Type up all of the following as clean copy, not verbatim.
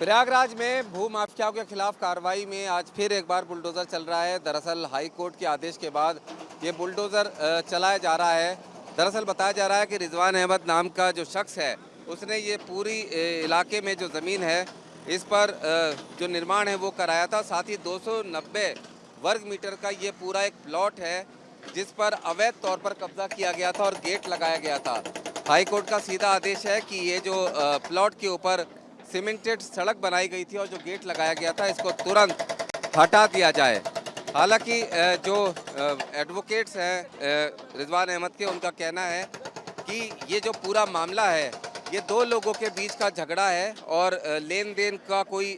प्रयागराज में भू माफियाओं के खिलाफ कार्रवाई में आज फिर एक बार बुलडोज़र चल रहा है। दरअसल हाई कोर्ट के आदेश के बाद ये बुलडोज़र चलाया जा रहा है। दरअसल बताया जा रहा है कि रिजवान अहमद नाम का जो शख्स है उसने ये पूरी इलाके में जो ज़मीन है इस पर जो निर्माण है वो कराया था। साथ ही 290 वर्ग मीटर का ये पूरा एक प्लॉट है जिस पर अवैध तौर पर कब्जा किया गया था और गेट लगाया गया था। हाई कोर्ट का सीधा आदेश है कि ये जो प्लॉट के ऊपर सीमेंटेड सड़क बनाई गई थी और जो गेट लगाया गया था इसको तुरंत हटा दिया जाए। हालांकि जो एडवोकेट्स हैं रिजवान अहमद के, उनका कहना है कि ये जो पूरा मामला है ये दो लोगों के बीच का झगड़ा है और लेन देन का कोई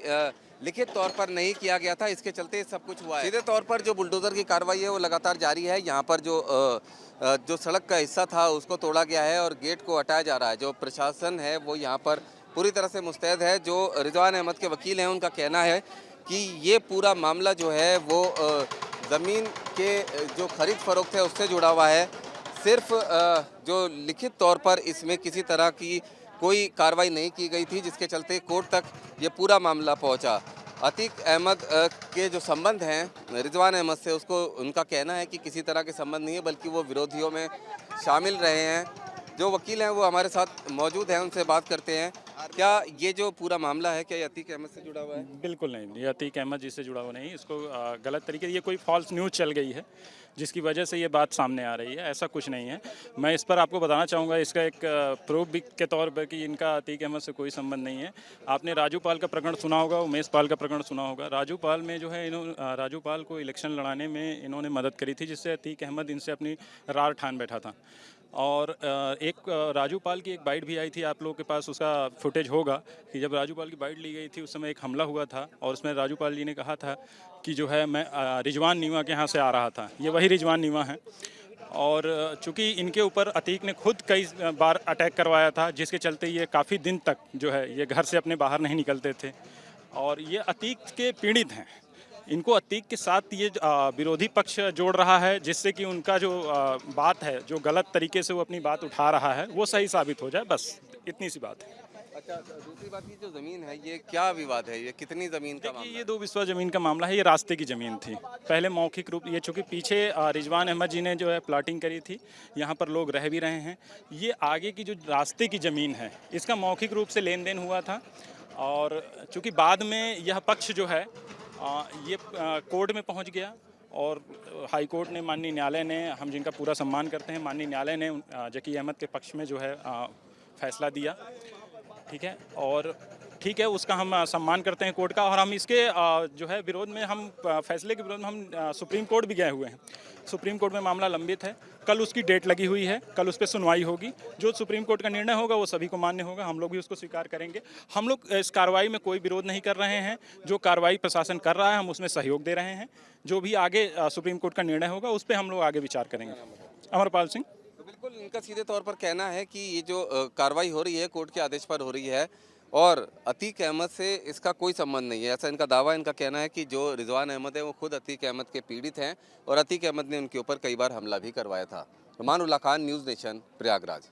लिखित तौर पर नहीं किया गया था, इसके चलते सब कुछ हुआ है। सीधे तौर पर जो बुलडोज़र की कार्रवाई है वो लगातार जारी है। यहाँ पर जो सड़क का हिस्सा था उसको तोड़ा गया है और गेट को हटाया जा रहा है। जो प्रशासन है वो यहाँ पर पूरी तरह से मुस्तैद है। जो रिजवान अहमद के वकील हैं उनका कहना है कि ये पूरा मामला जो है वो ज़मीन के जो खरीद फरोख्त है उससे जुड़ा हुआ है। सिर्फ जो लिखित तौर पर इसमें किसी तरह की कोई कार्रवाई नहीं की गई थी, जिसके चलते कोर्ट तक ये पूरा मामला पहुंचा। अतीक अहमद के जो संबंध हैं रिजवान अहमद से, उसको उनका कहना है कि किसी तरह के संबंध नहीं है, बल्कि वो विरोधियों में शामिल रहे हैं। जो वकील हैं वो हमारे साथ मौजूद हैं, उनसे बात करते हैं। क्या ये जो पूरा मामला है क्या ये अतीक अहमद से जुड़ा हुआ है? बिल्कुल नहीं, ये अतीक अहमद जी से जुड़ा हुआ नहीं। इसको गलत तरीके ये कोई फॉल्स न्यूज़ चल गई है जिसकी वजह से ये बात सामने आ रही है, ऐसा कुछ नहीं है। मैं इस पर आपको बताना चाहूँगा, इसका एक प्रूफ भी के तौर पर कि इनका अतीक अहमद से कोई संबंध नहीं है। आपने राजू पाल का प्रकरण सुना होगा, उमेश पाल का प्रकरण सुना होगा। राजू पाल में जो है राजू पाल को इलेक्शन लड़ाने में इन्होंने मदद करी थी, जिससे अतीक अहमद इनसे अपनी रार ठान बैठा था। और एक राजू पाल की एक बाइट भी आई थी, आप लोगों के पास उसका फुटेज होगा कि जब राजू पाल की बाइट ली गई थी उस समय एक हमला हुआ था और उसमें राजू पाल जी ने कहा था कि जो है मैं रिजवान नीवा के यहाँ से आ रहा था। ये वही रिजवान नीवा है। और चूँकि इनके ऊपर अतीक ने खुद कई बार अटैक करवाया था, जिसके चलते ये काफ़ी दिन तक जो है ये घर से अपने बाहर नहीं निकलते थे और ये अतीक के पीड़ित हैं। इनको अतीक के साथ ये विरोधी पक्ष जोड़ रहा है, जिससे कि उनका जो बात है, जो गलत तरीके से वो अपनी बात उठा रहा है, वो सही साबित हो जाए, बस इतनी सी बात है। अच्छा, दूसरी बात, ये जो ज़मीन है ये क्या विवाद है? ये कितनी ज़मीन का मामला ये 2 बिस्वा ज़मीन का मामला है। ये रास्ते की ज़मीन थी। पहले मौखिक रूप ये, चूँकि पीछे रिजवान अहमद जी ने जो है प्लाटिंग करी थी, यहाँ पर लोग रह भी रहे हैं। ये आगे की जो रास्ते की ज़मीन है इसका मौखिक रूप से लेन देन हुआ था और चूँकि बाद में यह पक्ष जो है ये कोर्ट में पहुंच गया और हाई कोर्ट ने, माननीय न्यायालय ने, हम जिनका पूरा सम्मान करते हैं, माननीय न्यायालय ने जकी अहमद के पक्ष में जो है फैसला दिया। ठीक है, और ठीक है, उसका हम सम्मान करते हैं कोर्ट का। और हम इसके जो है विरोध में, हम फैसले के विरोध में हम सुप्रीम कोर्ट भी गए हुए हैं। सुप्रीम कोर्ट में मामला लंबित है, कल उसकी डेट लगी हुई है, कल उस पर सुनवाई होगी। जो सुप्रीम कोर्ट का निर्णय होगा वो सभी को मान्य होगा, हम लोग भी उसको स्वीकार करेंगे। हम लोग इस कार्रवाई में कोई विरोध नहीं कर रहे हैं। जो कार्रवाई प्रशासन कर रहा है हम उसमें सहयोग दे रहे हैं। जो भी आगे सुप्रीम कोर्ट का निर्णय होगा उस पर हम लोग आगे विचार करेंगे। अमरपाल सिंह। तो बिल्कुल इनका सीधे तौर पर कहना है कि ये जो कार्रवाई हो रही है कोर्ट के आदेश पर हो रही है और अतीक अहमद से इसका कोई संबंध नहीं है, ऐसा इनका दावा। इनका कहना है कि जो रिजवान अहमद है वो खुद अतीक अहमद के पीड़ित हैं और अतीक अहमद ने उनके ऊपर कई बार हमला भी करवाया था। रुमान उल्लाह खान, न्यूज़ नेशन, प्रयागराज।